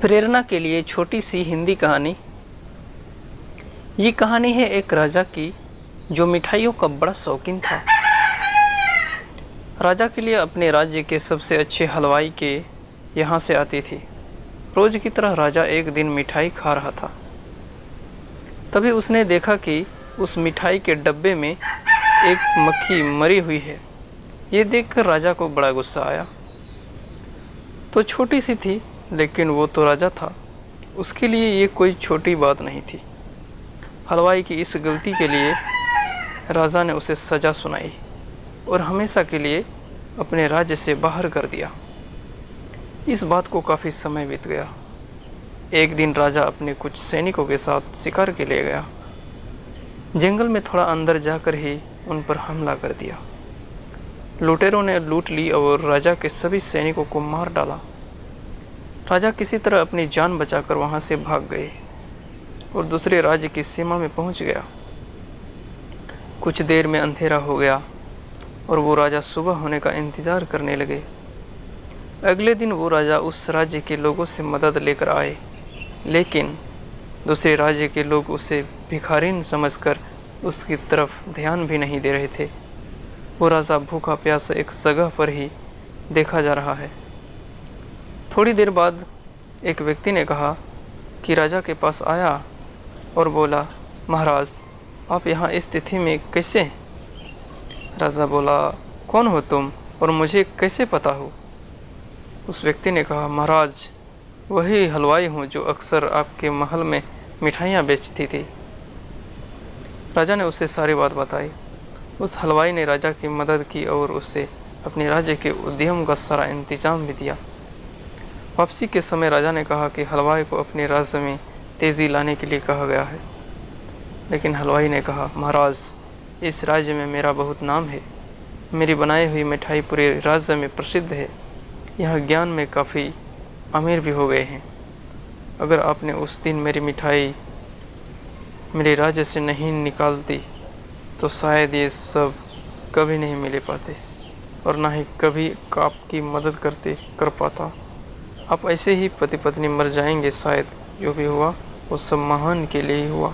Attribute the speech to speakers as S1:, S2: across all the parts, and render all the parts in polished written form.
S1: प्रेरणा के लिए छोटी सी हिंदी कहानी। ये कहानी है एक राजा की जो मिठाइयों का बड़ा शौकीन था। राजा के लिए अपने राज्य के सबसे अच्छे हलवाई के यहाँ से आती थी। रोज की तरह राजा एक दिन मिठाई खा रहा था। तभी उसने देखा कि उस मिठाई के डब्बे में एक मक्खी मरी हुई है। ये देखकर राजा को बड़ा गुस्सा आया। तो छोटी सी थी, लेकिन वो तो राजा था, उसके लिए ये कोई छोटी बात नहीं थी। हलवाई की इस गलती के लिए राजा ने उसे सज़ा सुनाई और हमेशा के लिए अपने राज्य से बाहर कर दिया। इस बात को काफ़ी समय बीत गया। एक दिन राजा अपने कुछ सैनिकों के साथ शिकार के लिए गया। जंगल में थोड़ा अंदर जाकर ही उन पर हमला कर दिया। लुटेरों ने लूट ली और राजा के सभी सैनिकों को मार डाला। राजा किसी तरह अपनी जान बचाकर वहां से भाग गए और दूसरे राज्य की सीमा में पहुंच गया। कुछ देर में अंधेरा हो गया और वो राजा सुबह होने का इंतज़ार करने लगे। अगले दिन वो राजा उस राज्य के लोगों से मदद लेकर आए, लेकिन दूसरे राज्य के लोग उसे भिखारिन समझकर उसकी तरफ ध्यान भी नहीं दे रहे थे। वो राजा भूखा प्यासा एक जगह पर ही देखा जा रहा है। थोड़ी देर बाद एक व्यक्ति ने कहा कि राजा के पास आया और बोला, महाराज, आप यहाँ इस तिथि में कैसे हैं? राजा बोला, कौन हो तुम और मुझे कैसे पता हो? उस व्यक्ति ने कहा, महाराज, वही हलवाई हूँ जो अक्सर आपके महल में मिठाइयाँ बेचती थी। राजा ने उससे सारी बात बताई। उस हलवाई ने राजा की मदद की और उससे अपने राज्य के उद्यम का सारा इंतजाम भी दिया। वापसी के समय राजा ने कहा कि हलवाई को अपने राज्य में तेज़ी लाने के लिए कहा गया है। लेकिन हलवाई ने कहा, महाराज, इस राज्य में मेरा बहुत नाम है। मेरी बनाई हुई मिठाई पूरे राज्य में प्रसिद्ध है। यह ज्ञान में काफ़ी अमीर भी हो गए हैं। अगर आपने उस दिन मेरी मिठाई मेरे राज्य से नहीं निकालती तो शायद ये सब कभी नहीं मिले पाते और ना ही कभी आपकी मदद कर पाता। आप ऐसे ही पति पत्नी मर जाएंगे। शायद जो भी हुआ वो सब महान के लिए ही हुआ।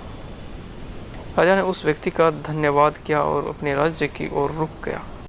S1: राजा ने उस व्यक्ति का धन्यवाद किया और अपने राज्य की ओर रुक गया।